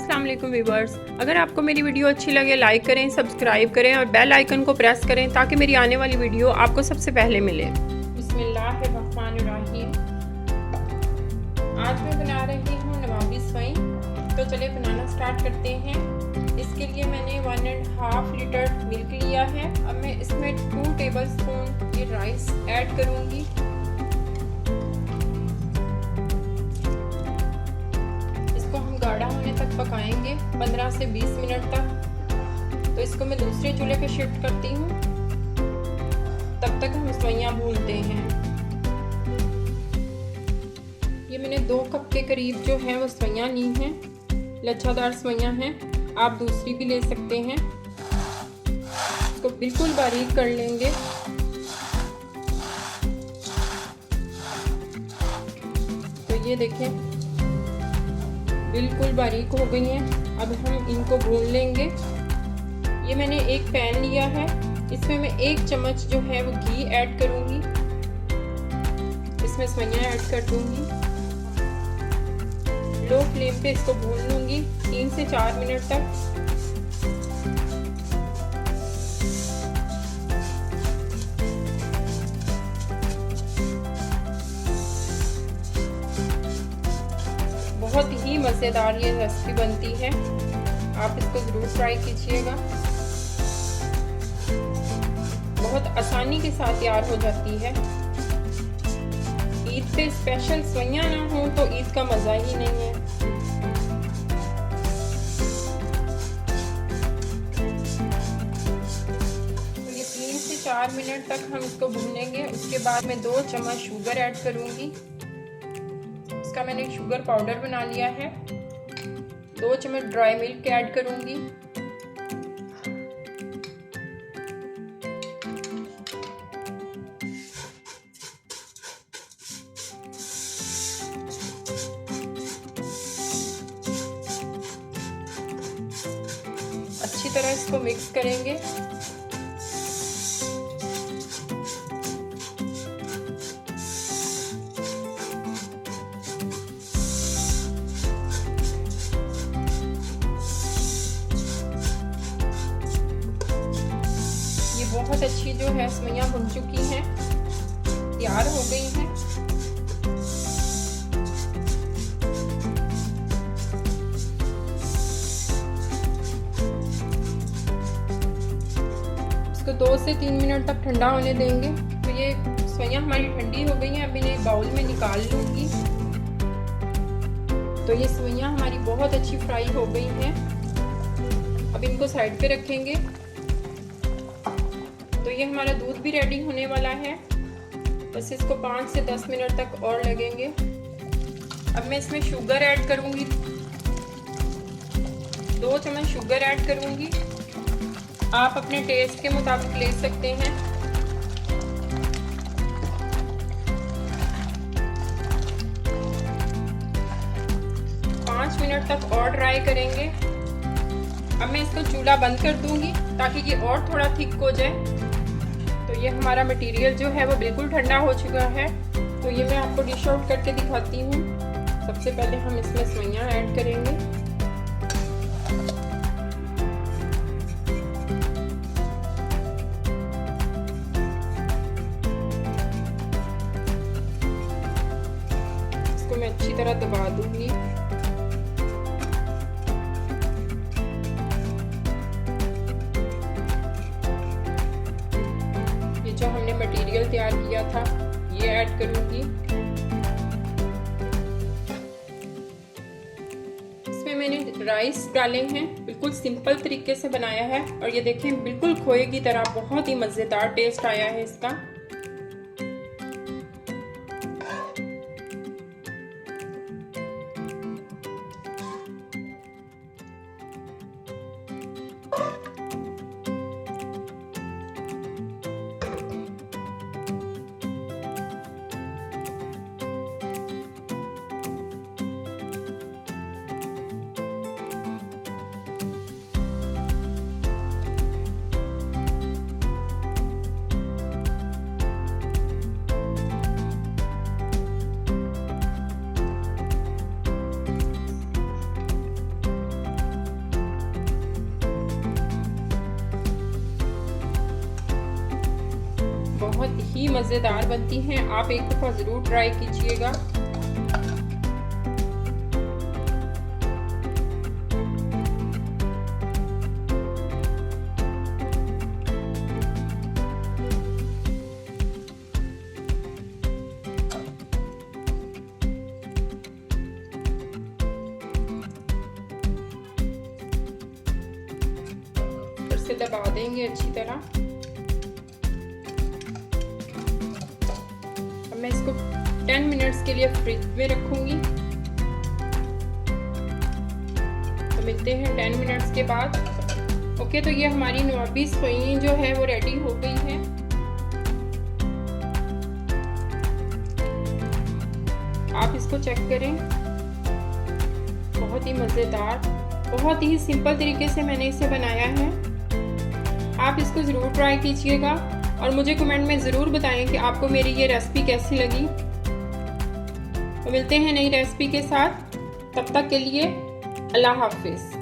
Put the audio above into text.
अस्सलाम वालेकुम व्यूवर्स। अगर आपको मेरी वीडियो अच्छी लगे लाइक करें, सब्सक्राइब करें और बेल आइकन को प्रेस करें ताकि मेरी आने वाली वीडियो आपको सबसे पहले मिले। बिस्मिल्लाहिर्रहमानिर्रहीम। आज मैं बना रही हूँ नवाबी स्वई। तो चलिए बनाना स्टार्ट करते हैं। इसके लिए मैंने 1.5 लीटर मिल्क लिया है। अब मैं इसमें 2 टेबलस्पून ये राइस ऐड करूँगी। गाढ़ा होने तक पकाएंगे 15 से 20 मिनट तक। तो इसको मैं दूसरे चूल्हे पे शिफ्ट करती हूँ। तब तक हम सवैयाँ भूनते हैं। ये मैंने 2 कप के करीब जो है वो सवैयाँ ली हैं। लच्छादार सवैयाँ हैं, आप दूसरी भी ले सकते हैं। इसको बिल्कुल बारीक कर लेंगे। तो ये देखें बिल्कुल बारीक हो गई हैं। अब हम इनको भून लेंगे। ये मैंने एक पैन लिया है, इसमें मैं 1 चम्मच जो है वो घी ऐड करूँगी। इसमें सवैयाँ ऐड कर दूँगी। लो फ्लेम पे इसको भून लूँगी 3 से 4 मिनट तक। बहुत ही मज़ेदार ये रेसिपी बनती है, आप इसको ज़रूर ट्राई कीजिएगा। बहुत आसानी के साथ तैयार हो जाती है। ईद पे स्पेशल सवैयाँ ना हो तो ईद का मज़ा ही नहीं है। तो ये 3 से 4 मिनट तक हम इसको भूनेंगे। उसके बाद मैं 2 चम्मच शुगर ऐड करूँगी। इसका मैंने शुगर पाउडर बना लिया है। 2 चम्मच ड्राई मिल्क ऐड करूंगी। अच्छी तरह इसको मिक्स करेंगे। बहुत अच्छी जो है सवैयाँ बन चुकी हैं, तैयार हो गई हैं। इसको 2 से 3 मिनट तक ठंडा होने देंगे। तो ये सवैयाँ हमारी ठंडी हो गई हैं। अब इन्हें बाउल में निकाल लूँगी। तो ये सवैयाँ हमारी बहुत अच्छी फ्राई हो गई हैं। अब इनको साइड पे रखेंगे। तो ये हमारा दूध भी रेडी होने वाला है। बस इसको 5 से 10 मिनट तक और लगेंगे। अब मैं इसमें शुगर ऐड करूँगी। 2 चम्मच शुगर ऐड करूँगी। आप अपने टेस्ट के मुताबिक ले सकते हैं। पाँच मिनट तक और ड्राई करेंगे। अब मैं इसको चूल्हा बंद कर दूँगी ताकि ये और थोड़ा थिक हो जाए। तो ये हमारा मटेरियल जो है वो बिल्कुल ठंडा हो चुका है। तो ये मैं आपको डिश आउट करके दिखाती हूँ। सबसे पहले हम इसमें सवैयाँ ऐड करेंगे। इसको मैं अच्छी तरह दबा दूंगी। जो हमने मटेरियल तैयार किया था ये ऐड करूंगी। इसमें मैंने राइस डाले हैं, बिल्कुल सिंपल तरीके से बनाया है। और ये देखें बिल्कुल खोए की तरह बहुत ही मज़ेदार टेस्ट आया है इसका। बहुत ही मज़ेदार बनती हैं। आप एक दफ़ा ज़रूर ट्राई कीजिएगा। से दबा देंगे अच्छी तरह। अब मैं इसको 10 मिनट्स के लिए फ्रिज में रखूंगी। तो मिलते हैं 10 मिनट्स के बाद। ओके, तो ये हमारी नवाबी सोई जो है वो रेडी हो गई है। आप इसको चेक करें, बहुत ही मज़ेदार, बहुत ही सिंपल तरीके से मैंने इसे बनाया है। आप इसको ज़रूर ट्राई कीजिएगा और मुझे कमेंट में ज़रूर बताएं कि आपको मेरी ये रेसिपी कैसी लगी। तो मिलते हैं नई रेसिपी के साथ, तब तक के लिए अल्लाह हाफिज़।